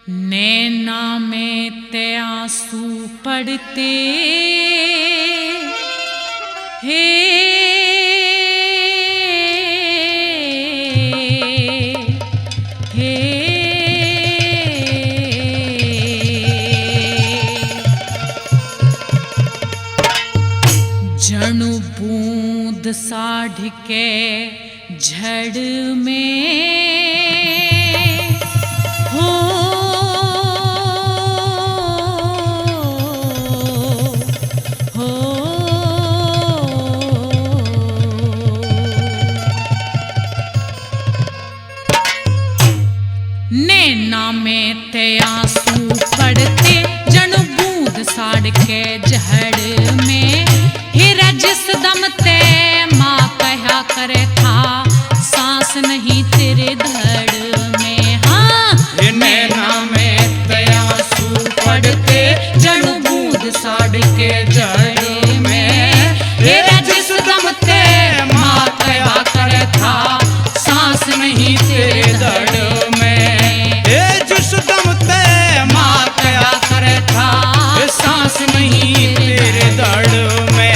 नैना में ते आंसू पड़ते हे हे जणु बूंद साढ़ के झड़ में नैना में ते आंसू पड़ते जण बूंद साड़ के जहड़ में हीरा जिस दम ते माँ कहा करे था सांस नहीं तेरे धड़ में। हाँ नैना में ते आंसू पड़ते जण बूंद साड़ के जहड़ में हीरा जिस दम ते माँ कहा करे था सांस नहीं तेरे धड़ में। जिस दम ते माँ कया करे था सांस नहीं तेरे दर्द में।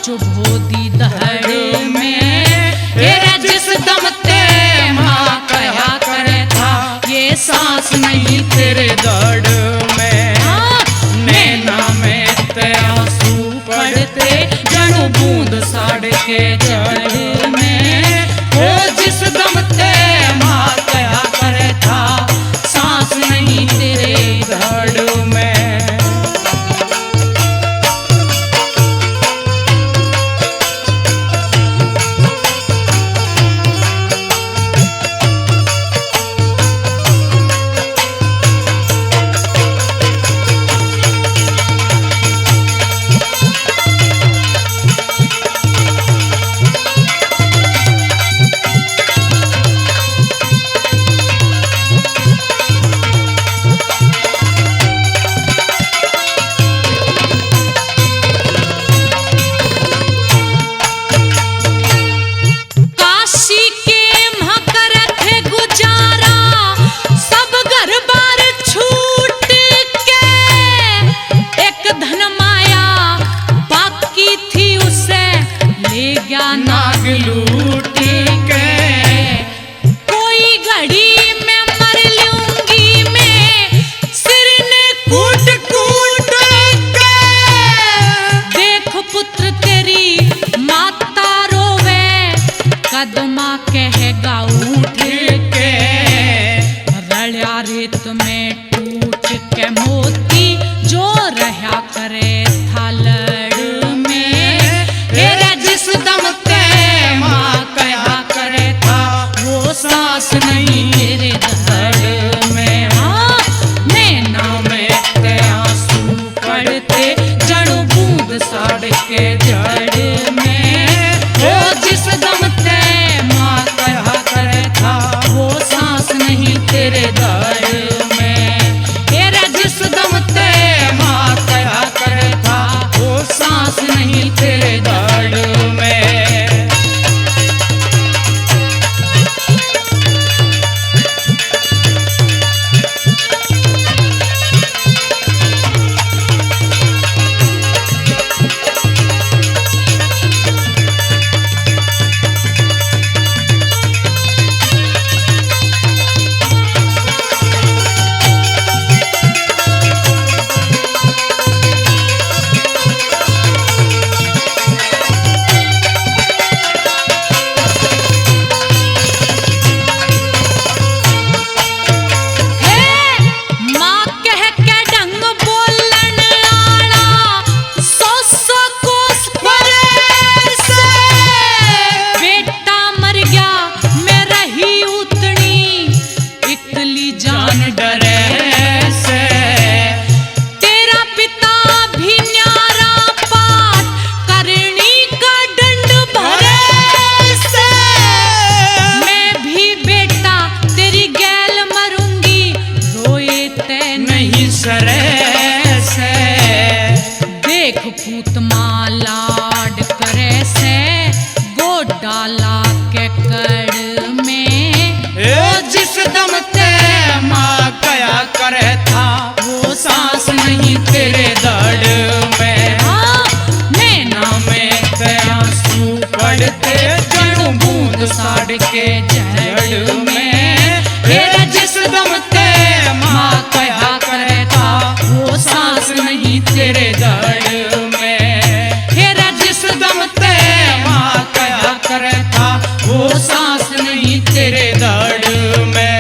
चुभोदी दहड़ में तेरा जिस दम ते माँ कहा करे था ये सांस नहीं तेरे दर्द में। नैना में ते आंसू पड़ते जणु बूंद साड़ के जड़ में वो जिस दम ते माँ कहा करे था सांस नहीं तेरे दर्द में। नाग लूट के कोई घड़ी में मर लूंगी मैं सिर ने कूट कूट के देख पुत्र तेरी माता रोवे कदमा कहेगा उठ के रलिया रेत में टूट के मोती जो रहा करे था लड़ में तेरा जिस दम ते माँ कहा करे था वो सांस नहीं तेरे धड़ में। हाँ नैना में ते आंसू पड़ते जणु बूंद साड़ के जड़ में वो जिस दम ते माँ कहा करे था वो सांस नहीं तेरे दर्द में। तेरा जिस दम ते माँ कहा करे था वो सांस नहीं तेरे दर्द में। के जड़ में। हेरा जिस दम ते माँ कहा करे था वो सांस नहीं तेरे दड़ में। हेरा जिस दम ते माँ कहा करे था वो सांस नहीं तेरे दड़ में।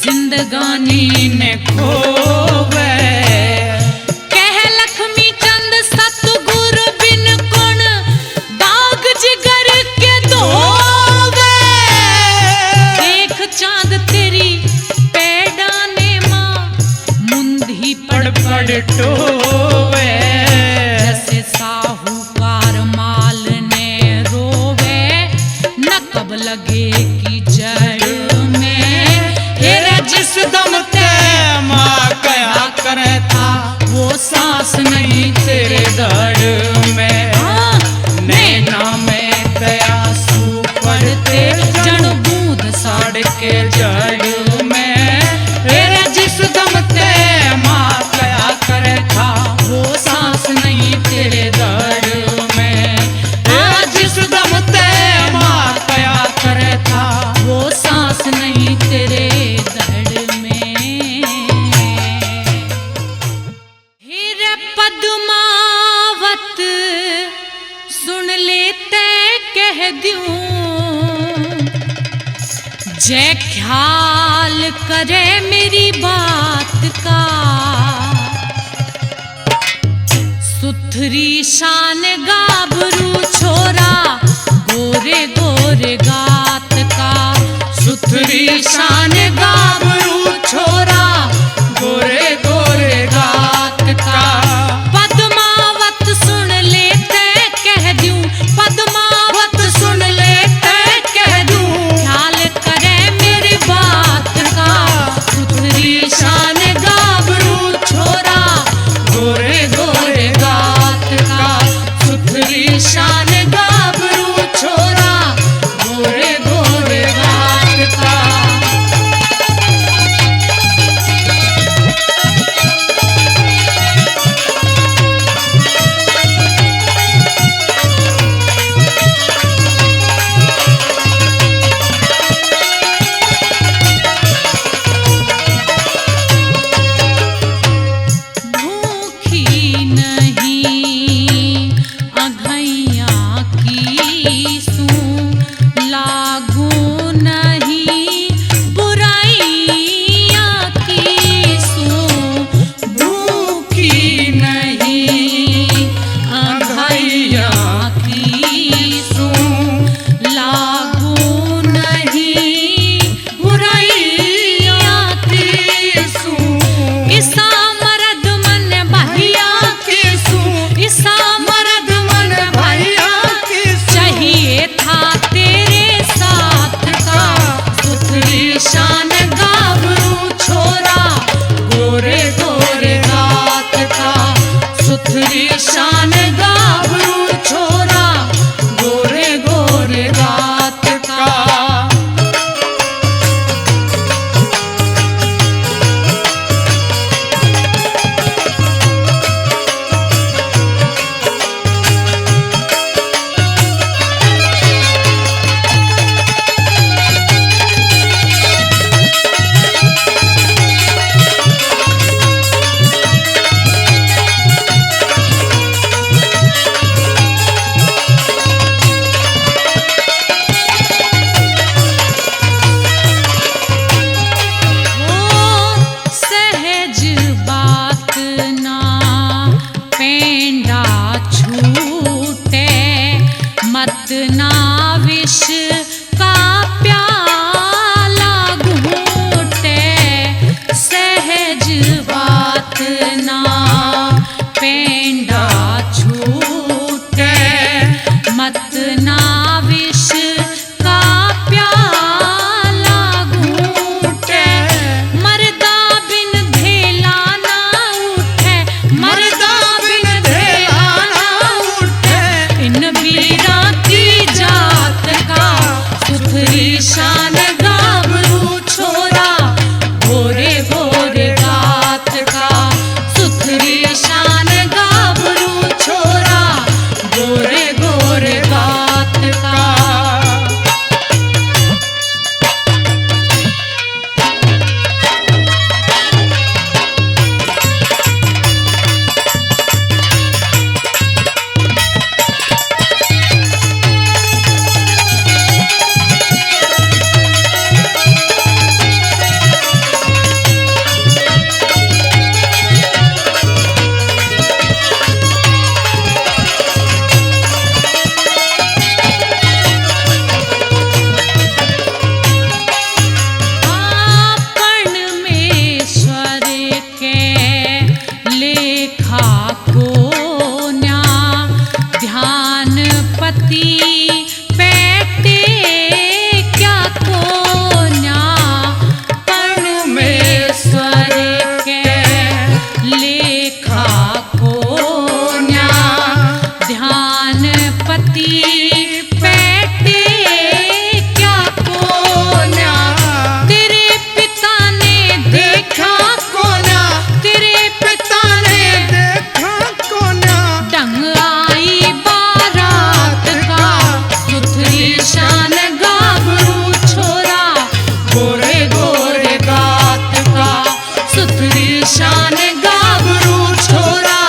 जिंदगानी ने खोवे कह लक्ष्मी चंद सतगुरु बिन कुण दाग जिगर के धोवे। देख चांद तेरी पैड़ा ने माँ मुंदी पड़ पड़ टोवे। जैसे साहूकार माल ने रोवे न कब लगे की जड़ में। हेरा जिस दम ते माँ कहा करे था वो सांस नहीं तेरे दड़ में। नैना में दया सू पड़ते जड़ बूंद साड़ के जड़ में। हेरा जिस दम ते माँ कहा करे था वो सांस नहीं तेरे दड़ में। हेरा जिस दम ते माँ कहा करे था वो सांस नहीं तेरे पद्मावत सुन लेते कह दूं जय ख्याल करे मेरी बात का। सुथरी शान गाभरू छोरा गोरे गोरे गात का। सुथरी शान गाभरू छोरा गोरे गोरे गात का। पद्मावत सुन लेते कह दूं पद्मावत सुन लेते कह दूं ख्याल करे मेरी बात का। सुथरी शान गाभरू छोरा गोरे गोरे गात का। सुथरी शान गाभरू छोरा गोरे गोरे गात का। शान गाभरू छोरा नदी पैटे क्या कोना, तेरे पिता ने देखा कोना, तेरे पिता ने देखा कोना, टंग आई बारात का सुथरी शान गाभरू छोरा, गोरे गोरे गात का सुथरी शान गाभरू छोरा,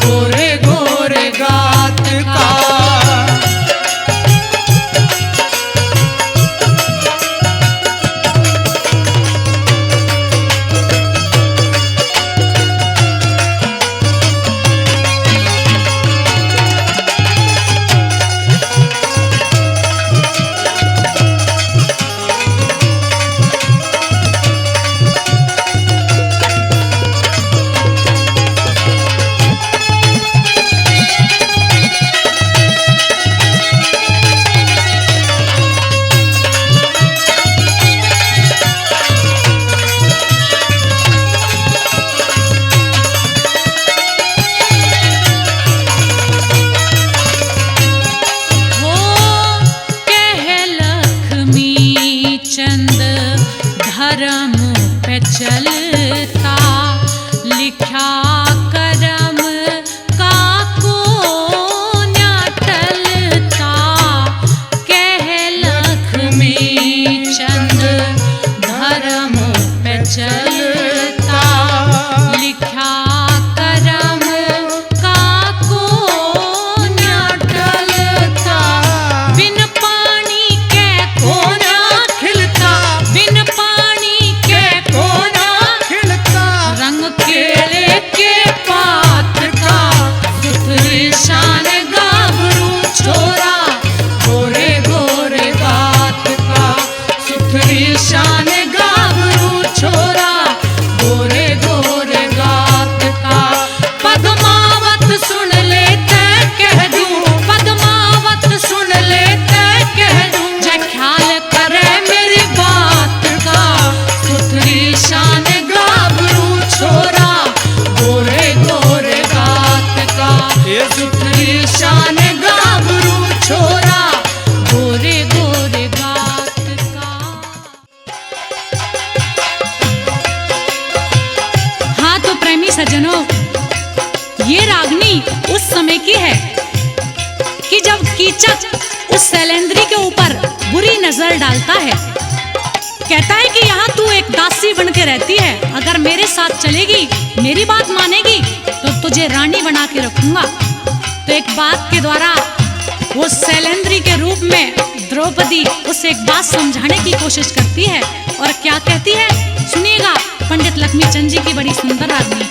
गोरे गोरे गात का। हो कह लक्ष्मी चंद धर्म पे चलता, लिखा करम का को न टलता, कह लक्ष्मी चंद धर्म पे चलता, लिखा करम का को न टलता, बिन पानी के कोना खिलता, बिन पानी के कोना खिलता रंग केले के पात का सुथरी शान गाभरू छोरा, गोरे गोरे गात का सुथरी शान गाभरू छोरा, गोरे गोरे गात का। पद्मावत सुन लेते कह दूं, पद्मावत सुन लेते कह दूं, जे ख्याल करे मेरी बात का सुथरी शान गाभरू छोरा, गोरे गोरे गात का। ये सुथरी शान गाभरू छोरा, गोरे गोरे गात का। हाँ तो प्रेमी सज्जनों, ये रागनी उस समय की है कि जब कीचक उस शैलेंद्री के ऊपर बुरी नजर डालता है, कहता है कि यहाँ तू एक दासी बन के रहती है, अगर मेरे साथ चलेगी, मेरी बात मानेगी तो तुझे रानी बना के रखूंगा। तो एक बात के द्वारा वो शैलेंद्री के रूप में द्रौपदी उसे एक बात समझाने की कोशिश करती है, और क्या कहती है सुनिएगा, पंडित लक्ष्मीचंद जी की बड़ी सुंदर रागनी।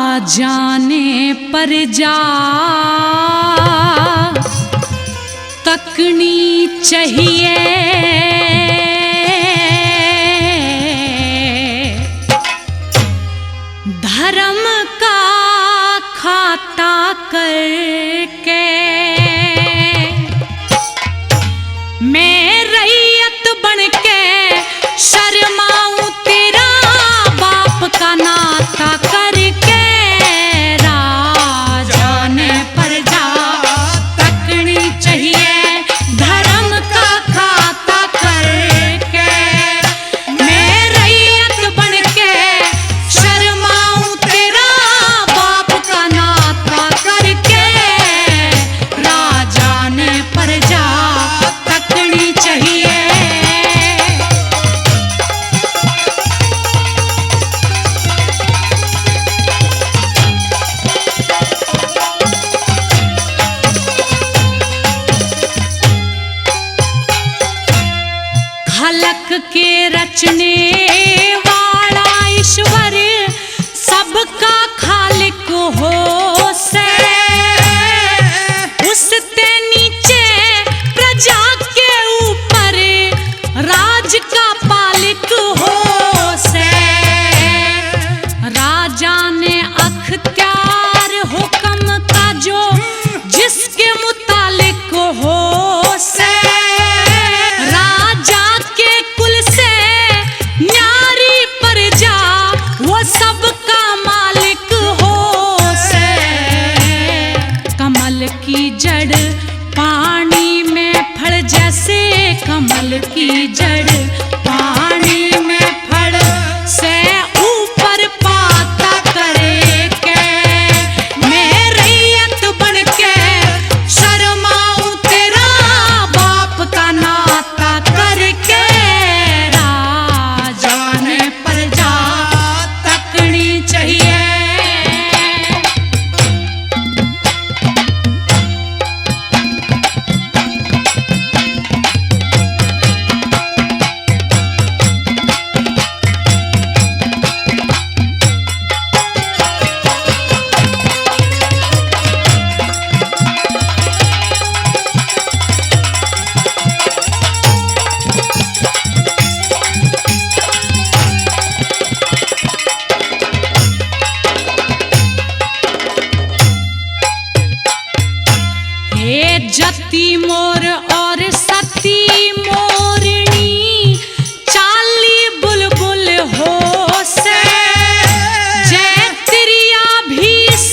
राजाने पर जा तकनी चाहिए, धर्म का खाता करके मैं रैयत बन के शर्माऊं तेरा बाप का नाता करके, राजाने पर जा तकनी चाहिए, धर्म का खाता करके मैं रैयत बन के शर्माऊं तेरा बाप का नाता करके, राजाने पर जा तकनी चाहिए। खलक के रचने वाला ईश्वर सबका खालिक हो से, उससे नीचे प्रजा के ऊपर राज का पालिक हो से, राजा ने अख्तियार हुक्म का जो जिसके मुतालिक हो से, राजा के कुल से जड़ पानी में फड़ से ऊपर पाता करे के मैं रैयत बन के शर्माऊं तेरा बाप का नाता करके राजा ने प्रजा तकनी चाहिए। हे जती मोर और सती मोरनी चाली बुलबुल हो से जय तिरिया भीस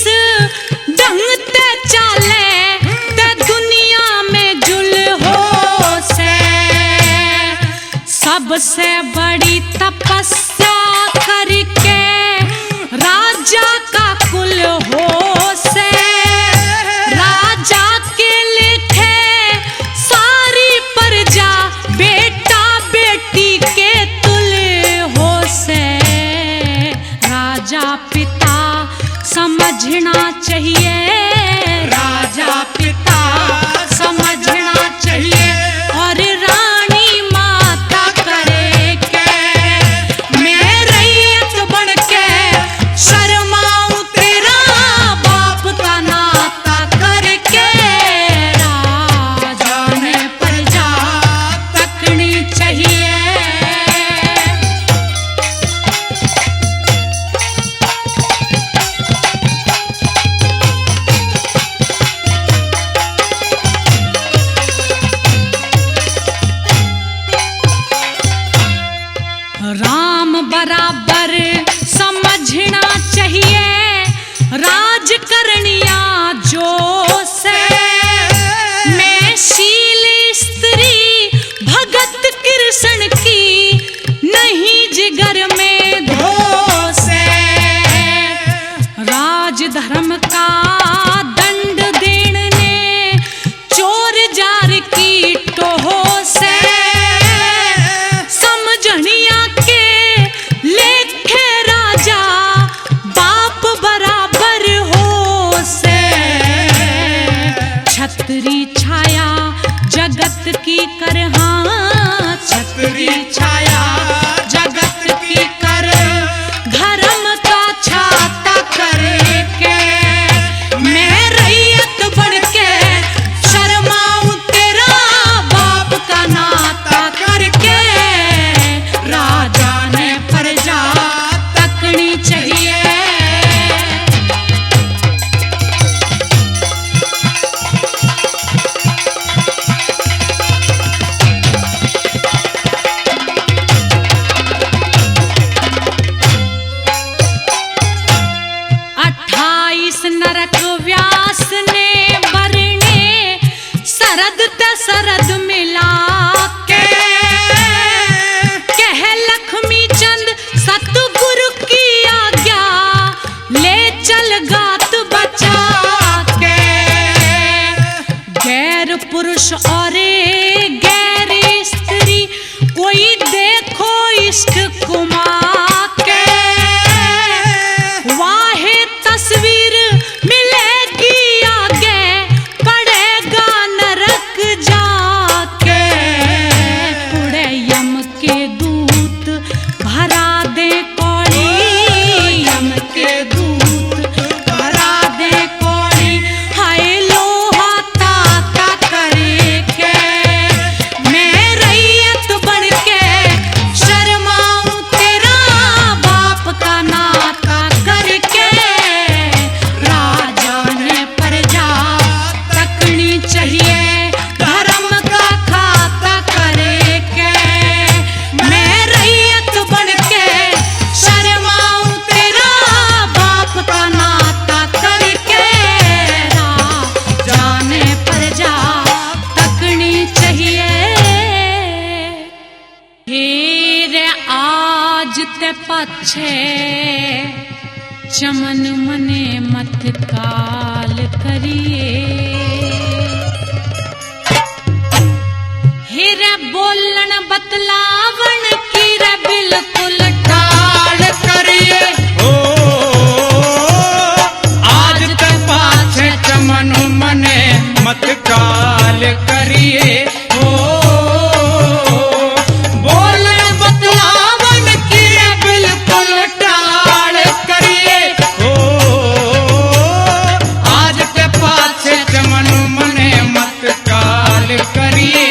ढंगते चाले ते दुनिया में जुल हो से सबसे बड़ी तपस्या करके राजा का कुल हो से राजा के लिखे सारी प्रजा बेटा बेटी के तुल हो से राजा पिता समझना चाहिए राजा पिता समझना चाहिए और रानी माता करे के मैं रैयत बन के शर्माऊं तेरा बाप का नाता करके राजा ने प्रजा तकनी चाहिए। राम बराबर समझना चाहिए राज करनिया जो से मैं शील स्त्री भगत कृष्ण की नहीं जिगर में धो से राज धर्म का दंड देने चोर जार की टोह से समझनिया के लेखे राजा हेरे आज ते पाछे चमन मने मत काल करिए, हेरे बोलन बतलावन की रे बिल्कुल टाल करिए। ओ आज ते पाछे चमन मने मत काल करिए। ओ बोलन बतलावन की बिल्कुल टाल करिए। ओ आज ते पाछे चमन मने मत काल करिए।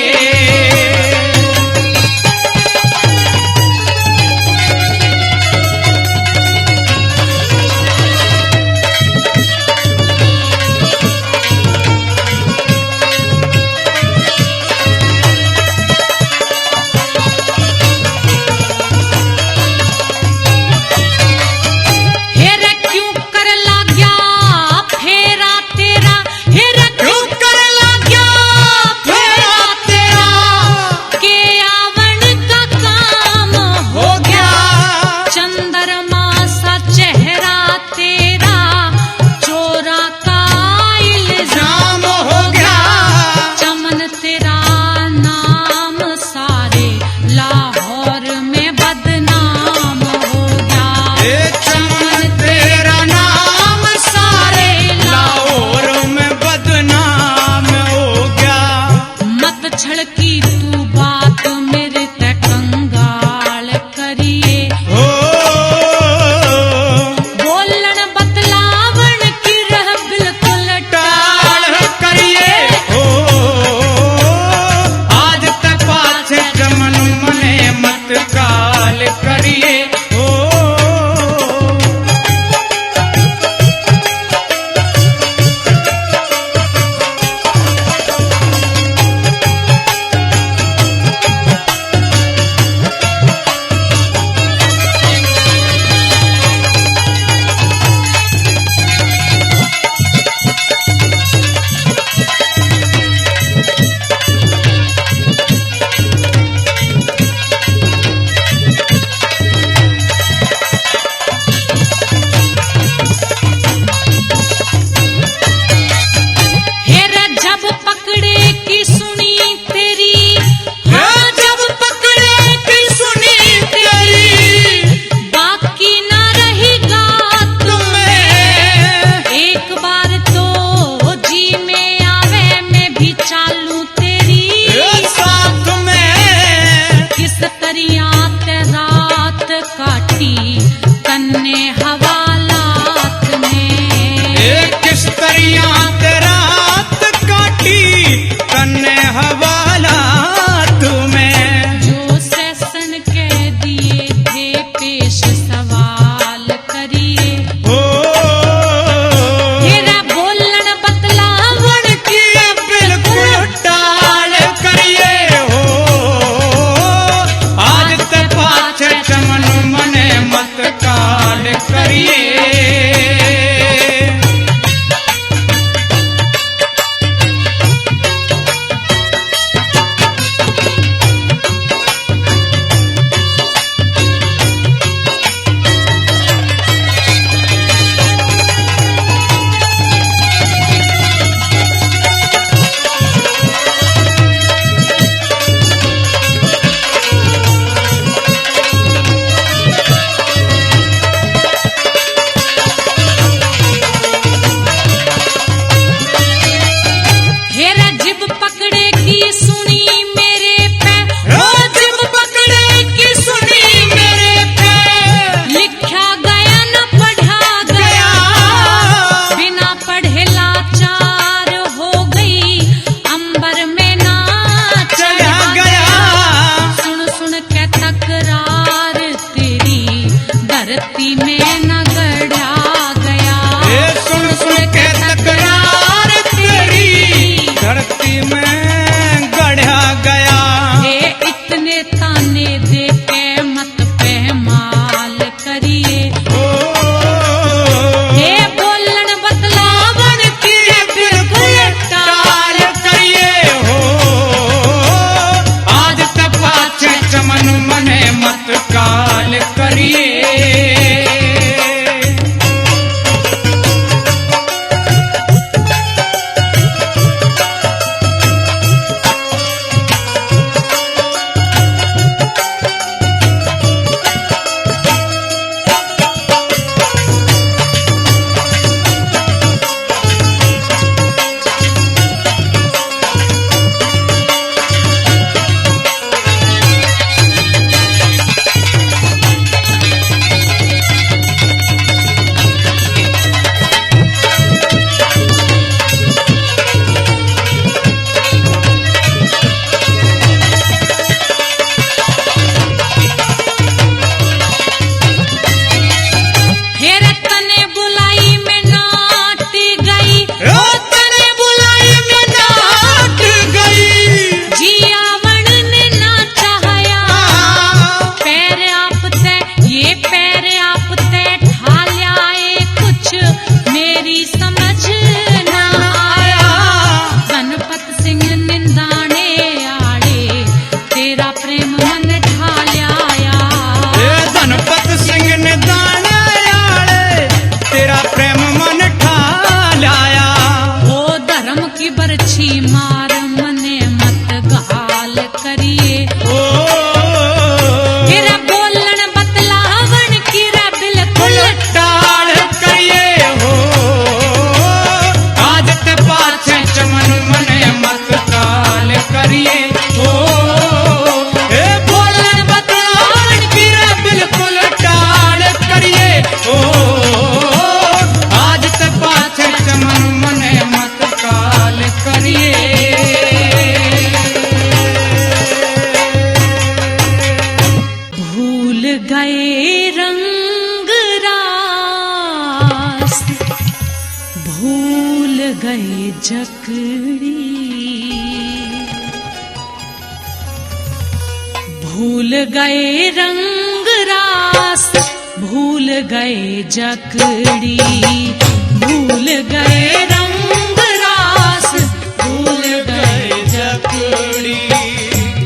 छड़की तू बात मेरे ते कंगाल करिए। ओ बोलन बतलावन की रह बिल्कुल टाल करिए। ओ आज तक पाछे चमन मने मत काल करिए। ओ तन्ने हवालात में किस तरिया ते रात काटी तन्ने हवालात में। जो सेशन कह दिए थे पेश सवाल करिए। ओ हेरा बोलन बतलावन की बिल्कुल टाल करिए। ओ आज ते पाछे चमन गए रंग रास, भूल गए जकड़ी, भूल गए रंग रास, भूल गए जकड़ी, भूल गए रंग रास, भूल गए जकड़ी।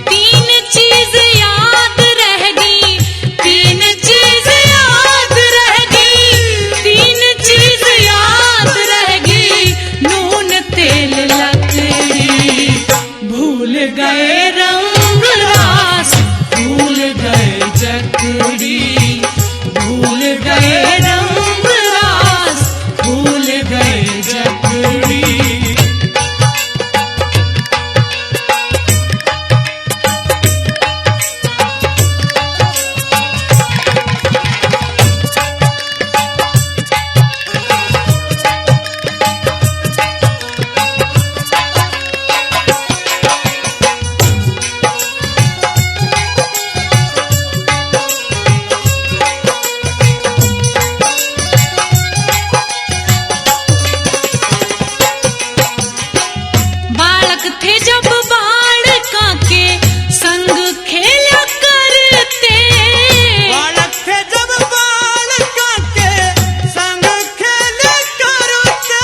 तीन चीज याद रह गई, तीन चीज याद रह गई, तीन चीज याद रह गई, नून तेल लकड़ी। भूल गए रंग रास, भूल गए जकड़ी, भूल गए रंग रास, भूल गए जकड़ी। बालक थे जब बालका के संग खेला करते, बालक थे जब बालका के संग खेला करते,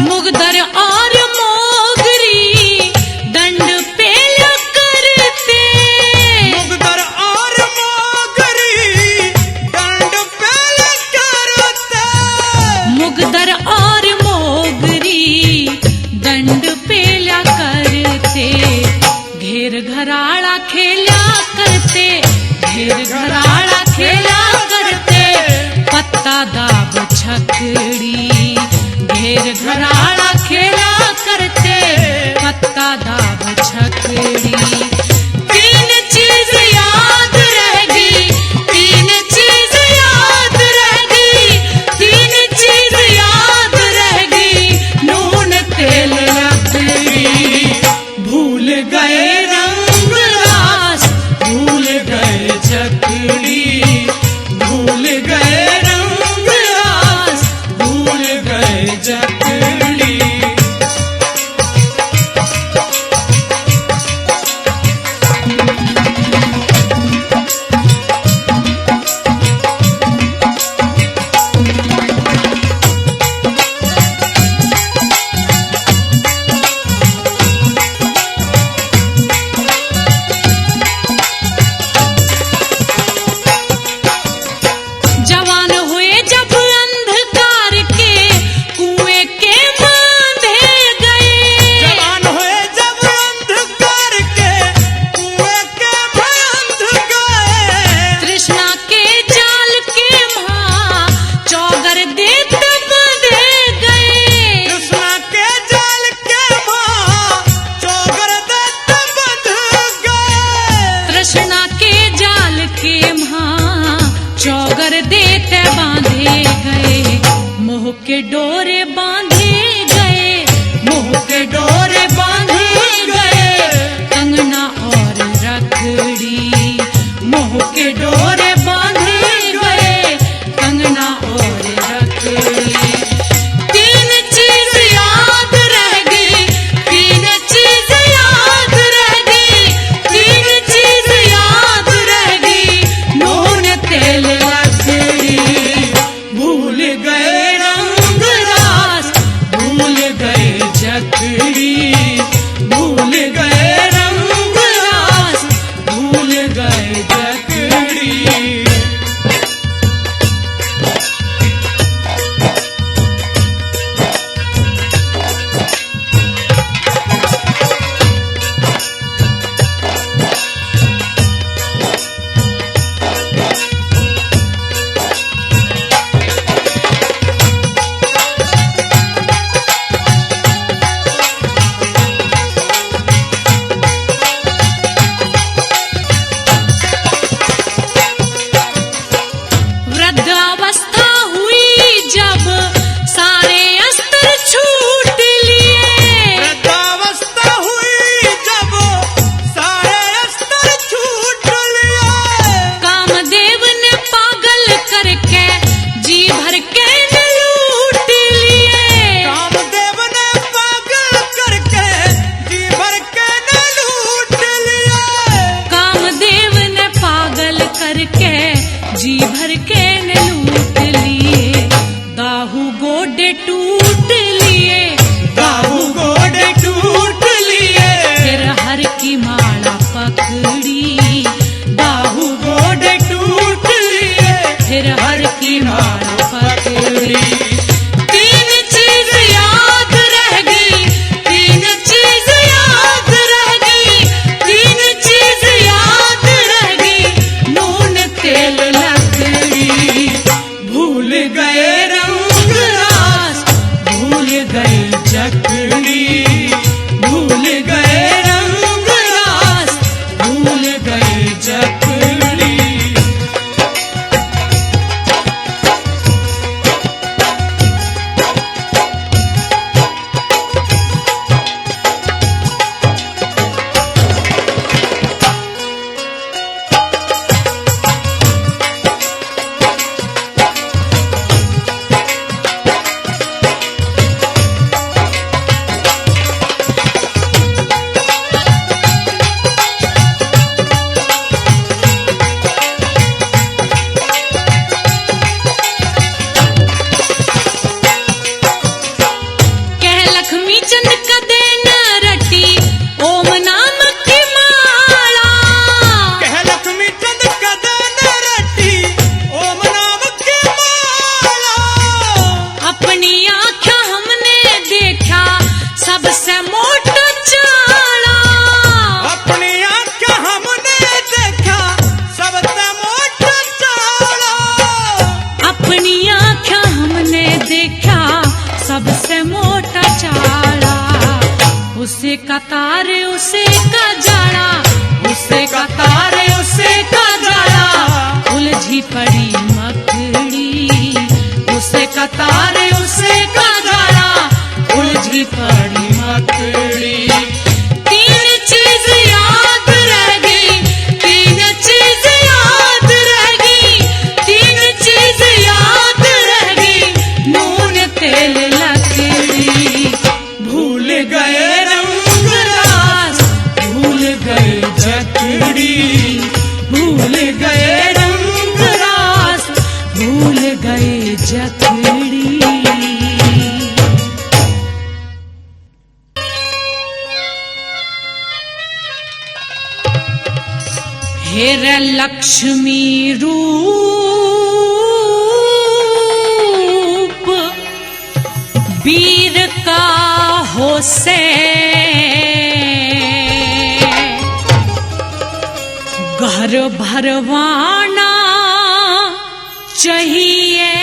मुगदर और मोगरी दंड पेला करते, मुगदर और मोगरी दंड पेला करते, मुगदर और मोगरी दंड पेला करते। घेर घराड़ा खेला करते, घेर घराड़ा खेला करते, पत्ता दाब छकड़ी। घेर घराड़ा खेला करते, पत्ता दाब छकड़ी। तीन चीज याद रह गई, तीन चीज याद रह गई, तीन चीज याद रह गई, नून तेल लकड़ी। भूल गए रंग रास, भूल गए जकड़ी, भूल गए रंग रास, भूल गए जकड़ी। जवान हुए जब अंधकार के कुएं के बांधे गए, जवान हुए जब अंधकार के कुएं के बांध गए, तृष्णा के जाल के मां चौगर देत बांधे गए, कृष्णा के जाल के मां चौगर देत बंध गए, तृष्णा के जाल के मां चौगर देते बांधे गए। मोह के डोरे बांधे गए, मोह के डोरे बांधे गए, कंगना और रखड़ी। मोह के डोरे बांधे गए, कंगना और रखड़ी। तीन चीज याद रह गई, तीन चीज याद रह गई, तीन चीज याद रह गई, नून तेल लकड़ी। भूल गए रंग रास, भूल गए जकड़ी, भूल गए रंग रास, भूल गए जकड़ी। जी भर के न लूट लिए, दाहू गोडे टूट लिए, दाहू गोडे टूट लिए, फिर हर की माला पकड़ी, दाहू गोडे टूट लिए, फिर हर की माला पकड़ी। तीन चीज याद रह गई, तीन चीज याद रह गई, तीन चीज याद रह गई, नून तेल लकड़ी, भूल गए रंग रास, भूल गई जकड़ी, भूल गए रंग रास, भूल गए जकड़ी। उसे का तार उसे का जाड़ा, उसे का तार उसे का जाड़ा, उलझी पड़ी मकड़ी, उसे का तार उसे का जाड़ा, उलझी पड़ी मकड़ी। तीन चीज याद रह गई, तीन चीज याद रह गई, तीन चीज याद रह गई, नून तेल लकड़ी, भूल गए रंग रास, भूल गए जकड़ी, भूल गए रंग रास, भूल गए जकड़ी। हेर लक्ष्मी रूप वीर का हो से, घर भरवाना चाहिए,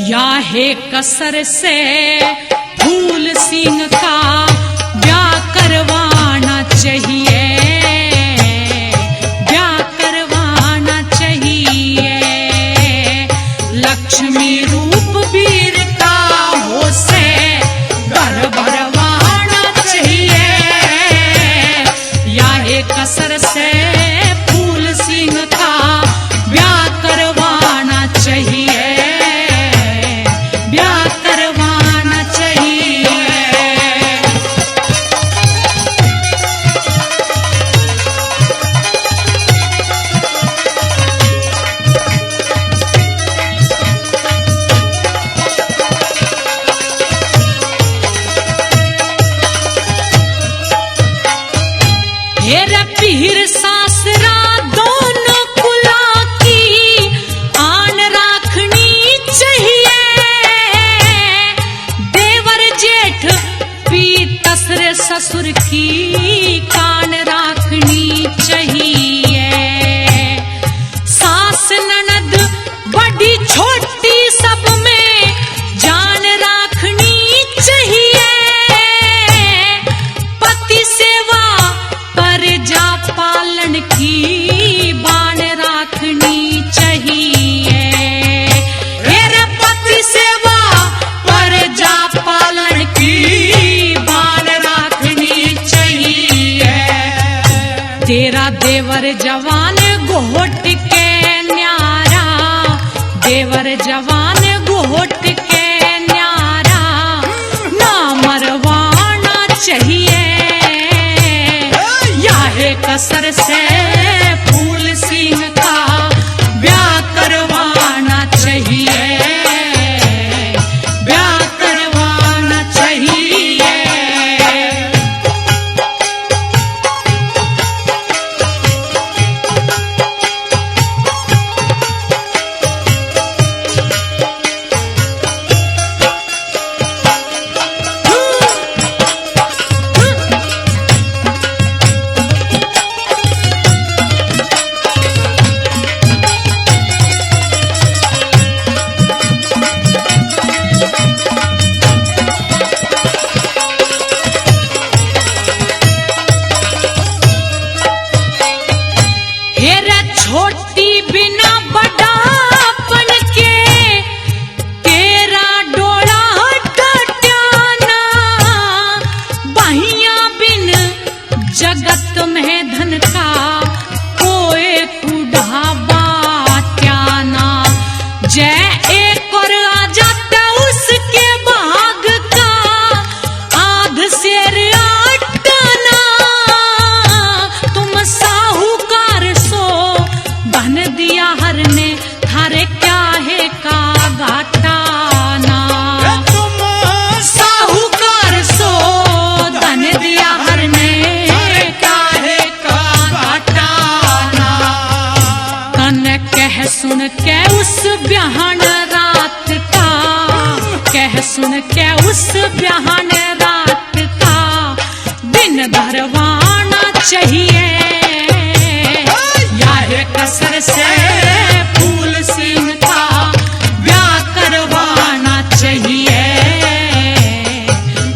या है कसर से फूल सिंह का ब्याह करवाना चाहिए, ब्याह करवाना चाहिए। लक्ष्मी रूप वीर का हो से घर भरवाना चाहिए, या एक कसर से फूल सिंह का ब्याह करवाना चाहिए, ब्याह करवाना चाहिए। हेर पीर सासरा दोनों कुला की आन राखनी चाहिए, देवर जेठ पीतसर ससुर की कान राखनी चाहिए, सास ननद बड़ी छोटी सब में जान राखनी चाहिए, पति सेवा प्रजा पालन की बाण राखनी चाहिए, हेरे पति सेवा प्रजा पालन की बाण राखनी चाहिए। तेरा देवर जवान घोट के न्यारा, देवर जवान घोट के न्यारा, ना मरवाना चाहिए, या है कसर से फूल सिंह का ब्याह करवाना चाहिए, ब्याह करवाना चाहिए। छोटी बिना बड़ापन के तेरा डोला टट्याना, बहिया बिन जगत में धन का कोई कुढ़ावा त्याना। जय एक और आ जाता उसके बाग का आध शेर आटना, तुम साहूकार सो बन दिया हर ने थारे क्या है का घाटाना। तुम साहूकार सो धन दिया हर ने क्या है का घाटाना। कन कह सुन के उस ब्याहन रात का, कह सुन के उस ब्याहन रात का दिन भरवाना चाहिए। कसर से फूल सिंह का ब्याह करवाना चाहिए,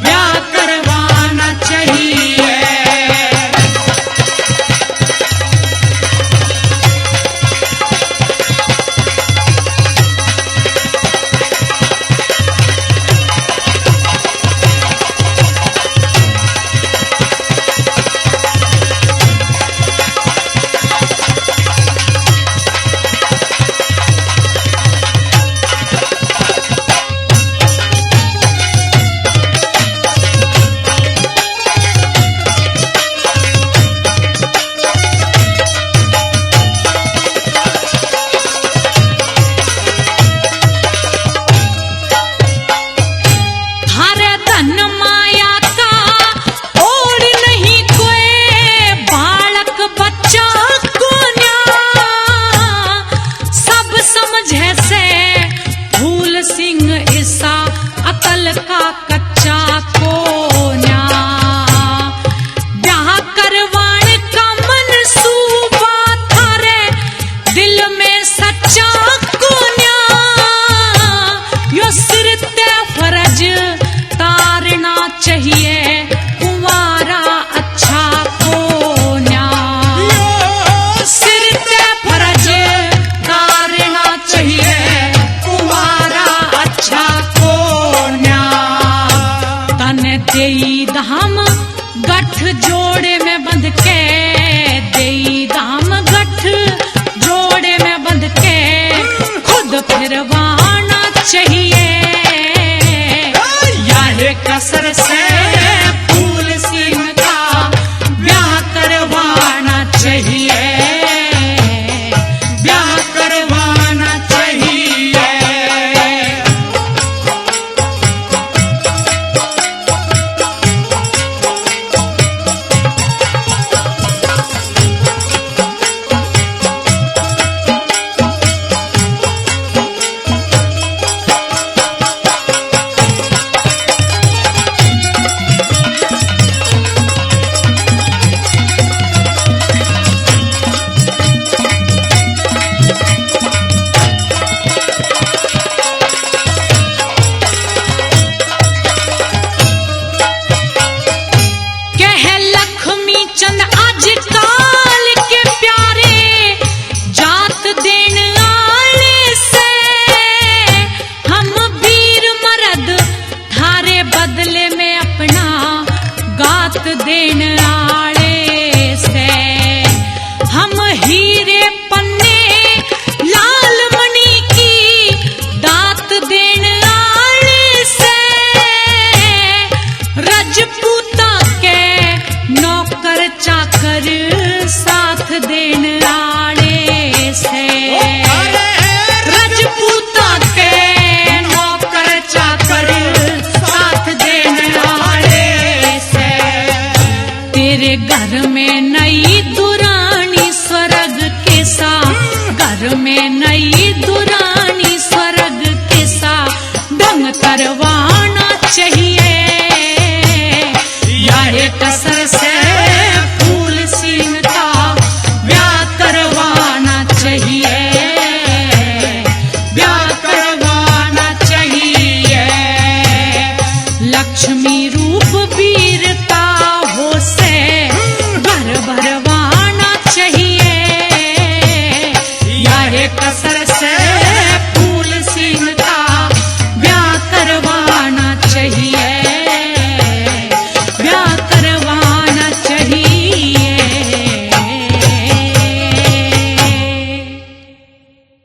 ब्याह करवाना चाहिए। देई धाम गठ जोड़े में बंध के, देई धाम गठ जोड़े में बंध के खुद फिरवाना चाहिए। यह कसर से फूल सिंह का ब्याह करवाना चाहिए, ब्याह करवाना चाहिए। देन आड़े से हम हीरे पन्ने लाल मणि की दात देन आड़े से रजपूता के नौकर चाकर घर में नई दुरानी स्वर्ग के सा, घर में नई दुरानी स्वर्ग के सा ढंग करवाना चाहिए।